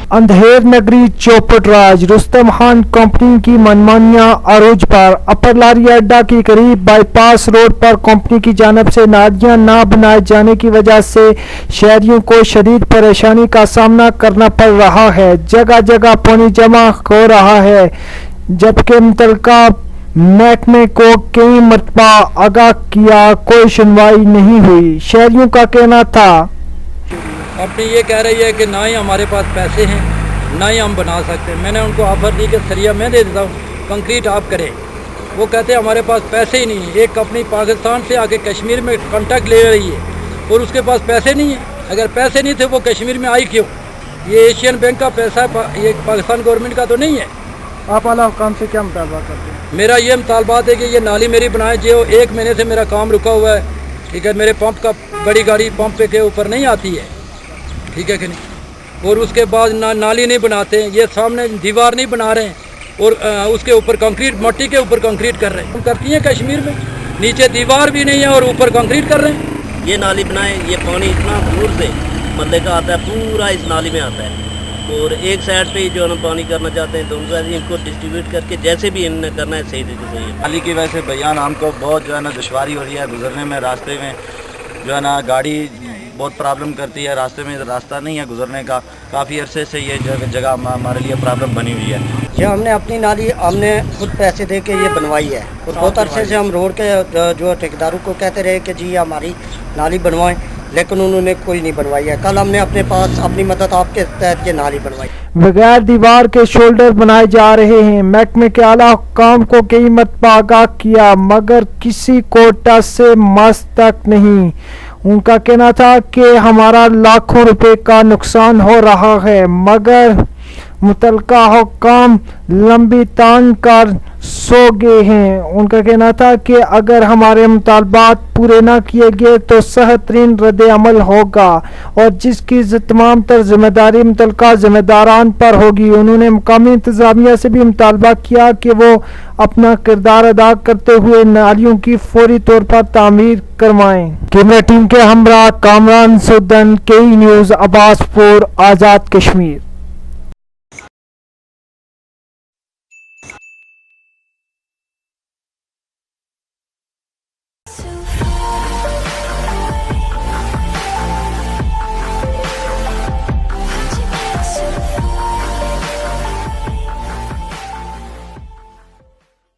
Andher Nagari चौपटराज Rustam Khan company की मनमानियां अरूज पर। अपर लारी अड्डा के करीब बाईपास रोड पर कंपनी की जानिब से नालियां ना बनाए जाने की वजह से शहरियों को शदीद परेशानी का सामना करना पड़ रहा है। जगह जगह पानी जमा हो रहा है, जबकि मुतल्लिका महकमे को कई मरतबा आगाह किया, कोई सुनवाई नहीं हुई। शहरियों का कहना था कंपनी ये कह रही है कि ना ही हमारे पास पैसे हैं, ना ही हम बना सकते। मैंने उनको ऑफ़र दी कि सरिया मैं दे देता हूँ, कंक्रीट आप करें। वो कहते हैं हमारे पास पैसे ही नहीं है। एक कंपनी पाकिस्तान से आके कश्मीर में कॉन्ट्रैक्ट ले रही है और उसके पास पैसे नहीं है। अगर पैसे नहीं थे वो कश्मीर में आई क्यों? ये एशियन बैंक का पैसा है, ये पाकिस्तान गवर्नमेंट का तो नहीं है। आप आला हुकाम से क्या मुतालबा करते हैं? मेरा ये मुतालबात है कि ये नाली मेरी बनाए। जो 1 महीने से मेरा काम रुका हुआ है, ठीक है। मेरे पंप का बड़ी गाड़ी पंप के ऊपर नहीं आती है, ठीक है कि नहीं। और उसके बाद नाली नहीं बनाते हैं, ये सामने दीवार नहीं बना रहे हैं और उसके ऊपर कंक्रीट, मट्टी के ऊपर कंक्रीट कर रहे हैं। करती हैं कश्मीर में, नीचे दीवार भी नहीं है और ऊपर कंक्रीट कर रहे हैं। ये नाली बनाए, ये पानी इतना दूर से मल्ले का आता है, पूरा इस नाली में आता है। और एक साइड पे ही जो हम पानी करना चाहते हैं, दोनों साइड इनको डिस्ट्रीब्यूट करके जैसे भी इन्हें करना है सही तरीके से। नाली की वजह से भैया हमको बहुत जो है ना दुश्वारी हो रही है गुजरने में। रास्ते में जो है ना गाड़ी बहुत प्रॉब्लम करती है, रास्ते में रास्ता नहीं है गुजरने का। काफ़ी अरसे से ये जगह हमारे लिए प्रॉब्लम बनी हुई है। ये हमने अपनी नाली हमने खुद पैसे दे के ये बनवाई है और बहुत अरसे से हम रोड के जो ठेकेदारों को कहते रहे कि जी हमारी नाली बनवाएं, लेकिन उन्होंने कोई नहीं बनवाई है। कल हमने अपने पास अपनी मदद आपके तहत ये नाली बनवाई। बगैर दीवार के शोल्डर बनाए जा रहे हैं। महकमे के आला हुक्काम को कई मरतबा आगाह किया, मगर किसी को टस से मस तक नहीं। उनका कहना था कि हमारा लाखों रुपए का नुकसान हो रहा है, मगर मुतल्लिका हुक्काम लंबी तान कर सो गए हैं। उनका कहना था कि अगर हमारे मुतालबात पूरे ना किए गए तो सख्त तरीन रद्द अमल होगा और जिसकी तमाम तर जिम्मेदारी मुतल्लिका जिम्मेदारान पर होगी। उन्होंने मुकामी इंतजामिया से भी मुतालबा किया कि वो अपना किरदार अदा करते हुए नालियों की फौरी तौर पर तामीर करवाएं। कैमरा टीम के हमरा कामरान सुदन, KE न्यूज़, अब्बासपुर, आज़ाद कश्मीर।